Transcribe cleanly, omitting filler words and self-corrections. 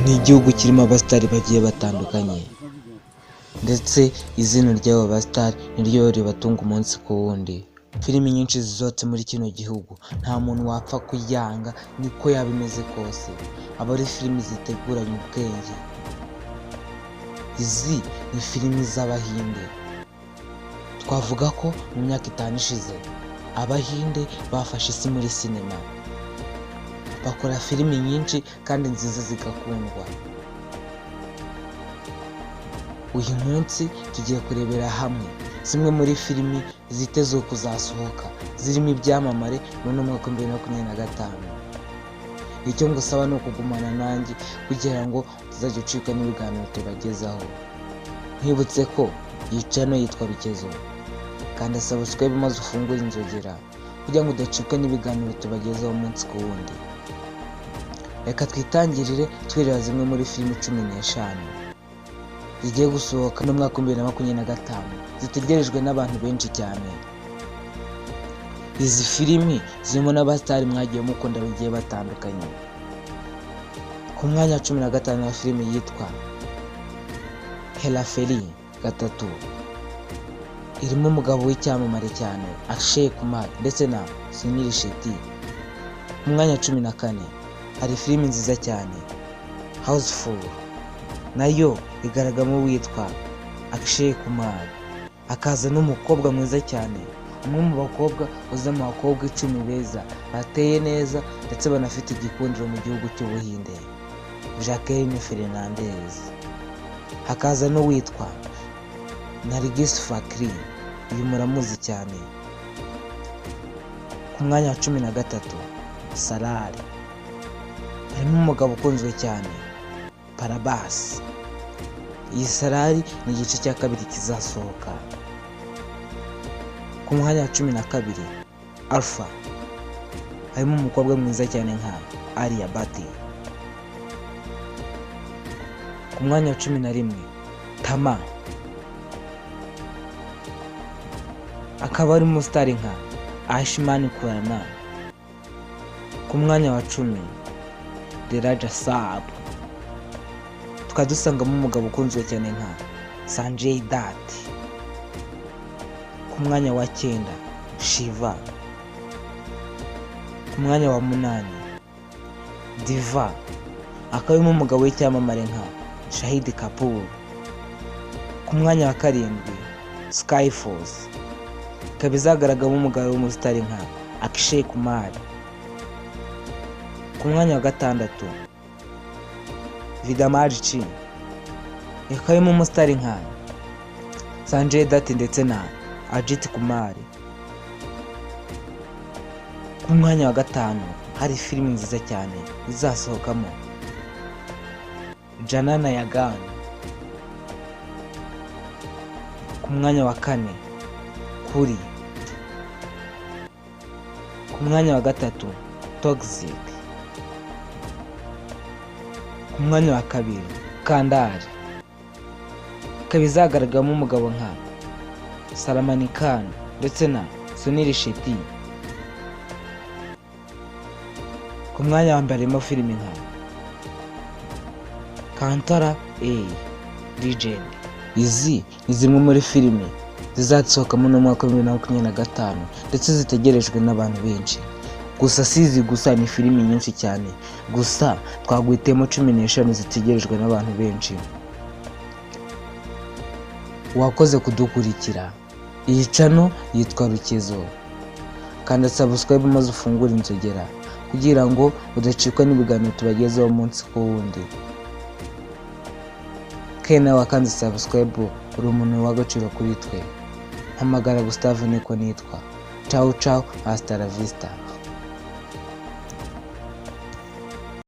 ni igihugu kirimo abasitari bagiye batandukanye ndetse izina ry'abo basitari niryo ribatunga umunsi ku wundi. Filimi nyinshi zisohotse muri kino gihugu nta muntu wapfa kuyanga niko yaba imeze kose, aba ari filimi ziteguranye ubwenge. Izi ni filimi z'Abahinde. Twavuga ko mu myaka 5 ishize Abahinde bafashe isi muri sinema, bakora filimi nyinshi kandi nziza zigakundwa. Uyu munsi tugiye kurebera hamwe zimwe muri filimi zitezwe kuzasohoka zirimo ibyamamare muri mwaka 2025. Icyo ngusaba ni ukugumana nanjye kugira ngo tuzajye ucika n'ibiganiro tubagezaho. Nkibutse ko iyi channel yitwa Rukezo, kandi subscribe maze ufungure inzogera kugira ngo udacika n'ibiganiro tubagezaho umunsi ku wundi. Reka twitangirire twireba zimwe muri filimi 15 zigiye gusohoka mu mwaka 2025 zitegerejwe n'abantu benshi cyane. Izi filimi zirimo n'abasitari mwagiye mukunda bagiye batandukanye. Ku mwanya wa 15 wa filimi yitwa Hera Fairy 3 irimo umugabo w'icyamamare cyane Akshay Kumar ndetse na Sunil Shetty. Ku mwanya wa 14 hari filimi nziza cyane Houseful, nayo igaragamo witwa Akshay Kumar, akaza n'umukobwa mwiza cyane, umwe mu bakobwa uza mu bakobwa 10 beza bateye neza ndetse banafite igikundiro mu gihugu cy'Ubuhinde, Jacqueline Fernandez. Hakaza n'uwitwa Nargis Fakhri, uyu muramuzi cyane. Ku mwanya wa 13 Salari, harimo umugabo ukunzwe cyane Prabhas. Iyi Salari ni igice cya kabiri kizasohoka. Ku mwanya wa 12 Alpha, harimo umukobwa mwiza cyane nka Alia Bhatt. Ku mwanya wa 11 Tama, akaba ari umusitari nka Ayushmann Khurrana. Ku mwanya wa 10 Deraja Saab, tukadusangamo umugabo ukunzwe cyane nka Sanjay Dutt. Ku mwanya wa 9 Shiva. Ku mwanya wa 8 Diva, akaba arimo umugabo w'icyamamare nka Shahid Kapoor. Ku mwanya wa 7 Skyforce, ikaba izagaragamo umugabo w'umusitari nka Akshay Kumar. Ku mwanya wa 6 Vidyamarchi, ikaba irimo umusitari nka Sanjay Dutt ndetse na Ajit Kumar. Ku mwanya wa 5 hari filimi nziza cyane izasohokamo Janana Yagan. Ku mwanya wa 4 Kuri. Ku mwanya wa 3 Toxic. Ku mwanya wa 2 Kandari, ikaba izagaragaramo umugabo nka Salman Khan ndetse na Sunil Shetty. Ku mwanya wa 2 harimo filimi nka Kantara Legend. Izi ni zimwe muri filimi zizasohoka mu mwaka 2025 ndetse zitegerejwe n'abantu benshi. Gusa sizi gusa ni filimi nyinshi cyane, gusa twagwitemo 15 zitegerejwe n'abantu benshi. Wakoze kudukurikira. Iyi channel yitwa Rukezo, kandi subscribe maze ufungure inzogera kugira ngo udacikwa n'ibiganiro tubagezaho umunsi ku wundi. Kena wakanze subscribe, uri umuntu w'agaciro kuri twe. Hamagara Gustave niko nitwa. Ciao ciao, hasta la vista.